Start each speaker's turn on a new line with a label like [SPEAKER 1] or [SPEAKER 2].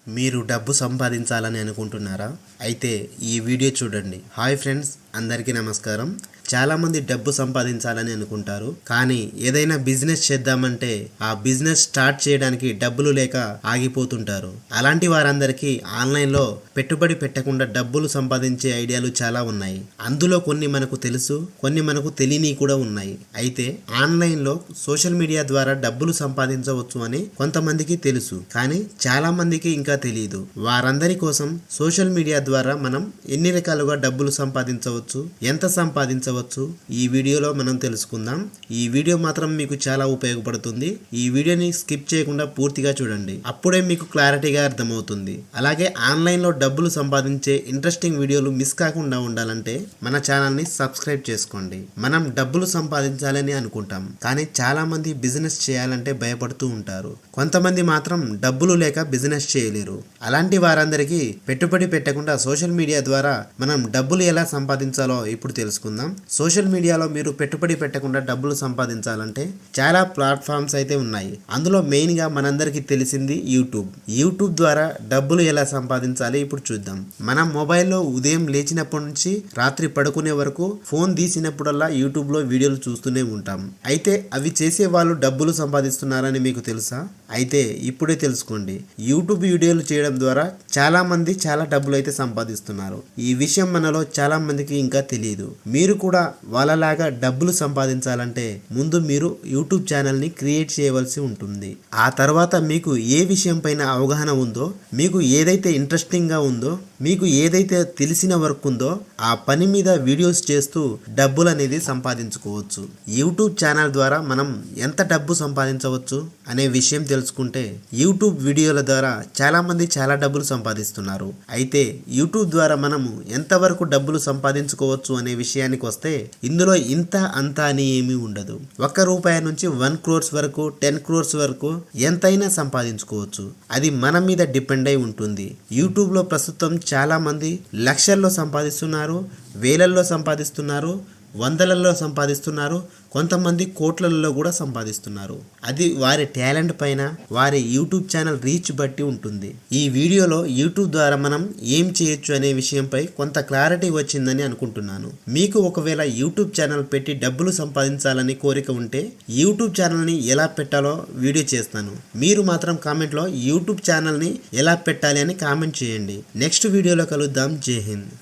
[SPEAKER 1] మీరు డబ్బు సంపాదించాలని అనుకుంటున్నారా? అయితే ఈ వీడియో చూడండి. హాయ్ ఫ్రెండ్స్, అందరికీ నమస్కారం. చాలామంది డబ్బు సంపాదించాలని అనుకుంటారు, కానీ ఏదైనా బిజినెస్ చేద్దామంటే ఆ బిజినెస్ స్టార్ట్ చేయడానికి డబ్బులు లేక ఆగిపోతుంటారు. అలాంటి వారందరికీ ఆన్లైన్లో పెట్టుబడి పెట్టకుండా డబ్బులు సంపాదించే ఐడియాలు చాలా ఉన్నాయి. అందులో కొన్ని మనకు తెలుసు, కొన్ని మనకు తెలియని కూడా ఉన్నాయి. అయితే ఆన్లైన్లో సోషల్ మీడియా ద్వారా డబ్బులు సంపాదించవచ్చు అని కొంతమందికి తెలుసు, కానీ చాలా మందికి ఇంకా తెలియదు. వారందరి కోసం సోషల్ మీడియా ద్వారా మనం ఎన్ని రకాలుగా డబ్బులు సంపాదించవచ్చు, ఎంత సంపాదించవచ్చు, ఈ వీడియోలో మనం తెలుసుకుందాం. ఈ వీడియో మాత్రం మీకు చాలా ఉపయోగపడుతుంది. ఈ వీడియోని స్కిప్ చేయకుండా పూర్తిగా చూడండి, అప్పుడే మీకు క్లారిటీగా అర్థమవుతుంది. అలాగే ఆన్లైన్లో డబ్బులు సంపాదించే ఇంట్రెస్టింగ్ వీడియోలు మిస్ కాకుండా ఉండాలంటే మన ఛానల్ని సబ్స్క్రైబ్ చేసుకోండి. మనం డబ్బులు సంపాదించాలని అనుకుంటాం, కానీ చాలా మంది బిజినెస్ చేయాలంటే భయపడుతూ ఉంటారు. కొంతమంది మాత్రం డబ్బులు లేక బిజినెస్ చేయలేరు. అలాంటి వారందరికీ పెట్టుబడి పెట్టకుండా సోషల్ మీడియా ద్వారా మనం డబ్బులు ఎలా సంపాదించాలో ఇప్పుడు తెలుసుకుందాం. సోషల్ మీడియాలో మీరు పెట్టుబడి పెట్టకుండా డబ్బులు సంపాదించాలంటే చాలా ప్లాట్ఫామ్స్ అయితే ఉన్నాయి. అందులో మెయిన్గా మనందరికీ తెలిసింది యూట్యూబ్ ద్వారా డబ్బులు ఎలా సంపాదించాలి ఇప్పుడు చూద్దాం. మనం మొబైల్లో ఉదయం లేచినప్పటి నుంచి రాత్రి పడుకునే వరకు ఫోన్ తీసినప్పుడల్లా యూట్యూబ్లో వీడియోలు చూస్తూనే ఉంటాం. అయితే అవి చేసే వాళ్ళు డబ్బులు సంపాదిస్తున్నారని మీకు తెలుసా? అయితే ఇప్పుడే తెలుసుకోండి. యూట్యూబ్ వీడియోలు చేయడం ద్వారా చాలా మంది చాలా డబ్బులు అయితే సంపాదిస్తున్నారు. ఈ విషయం మనలో చాలా మందికి ఇంకా తెలియదు. మీరు కూడా వాళ్ళలాగా డబ్బులు సంపాదించాలంటే ముందు మీరు యూట్యూబ్ ఛానల్ని క్రియేట్ చేయవలసి ఉంటుంది. ఆ తర్వాత మీకు ఏ విషయం పైన అవగాహన ఉందో, మీకు ఏదైతే ఇంట్రెస్టింగ్గా ఉందో, మీకు ఏదైతే తెలిసిన వర్క్ ఉందో ఆ పని మీద వీడియోస్ చేస్తూ డబ్బులు అనేది సంపాదించుకోవచ్చు. యూట్యూబ్ ఛానల్ ద్వారా మనం ఎంత డబ్బు సంపాదించవచ్చు అనే విషయం తెలుసుకుంటే, యూట్యూబ్ వీడియోల ద్వారా చాలా మంది చాలా డబ్బులు సంపాదిస్తున్నారు. అయితే యూట్యూబ్ ద్వారా మనము ఎంతవరకు డబ్బులు సంపాదించుకోవచ్చు అనే విషయానికి వస్తే, ఇందులో ఇంత అంత అని ఏమీ ఉండదు. ₹1 నుంచి 1 crores వరకు, 10 crores వరకు ఎంతైనా సంపాదించుకోవచ్చు. అది మన మీద డిపెండ్ అయి ఉంటుంది. యూట్యూబ్లో ప్రస్తుతం చాలా మంది లక్షల్లో సంపాదిస్తున్నారు, వేలల్లో సంపాదిస్తున్నారు, వందలలో సంపాదిస్తున్నారు, కొంతమంది కోట్లలో కూడా సంపాదిస్తున్నారు. అది వారి టాలెంట్ పైన, వారి యూట్యూబ్ ఛానల్ రీచ్ బట్టి ఉంటుంది. ఈ వీడియోలో యూట్యూబ్ ద్వారా మనం ఏం చేయొచ్చు అనే విషయంపై కొంత క్లారిటీ వచ్చిందని అనుకుంటున్నాను. మీకు ఒకవేళ యూట్యూబ్ ఛానల్ పెట్టి డబ్బులు సంపాదించాలని కోరిక ఉంటే యూట్యూబ్ ఛానల్ని ఎలా పెట్టాలో వీడియో చేస్తాను. మీరు మాత్రం కామెంట్లో యూట్యూబ్ ఛానల్ని ఎలా పెట్టాలి అని కామెంట్ చేయండి. నెక్స్ట్ వీడియోలో కలుద్దాం. జై హింద్.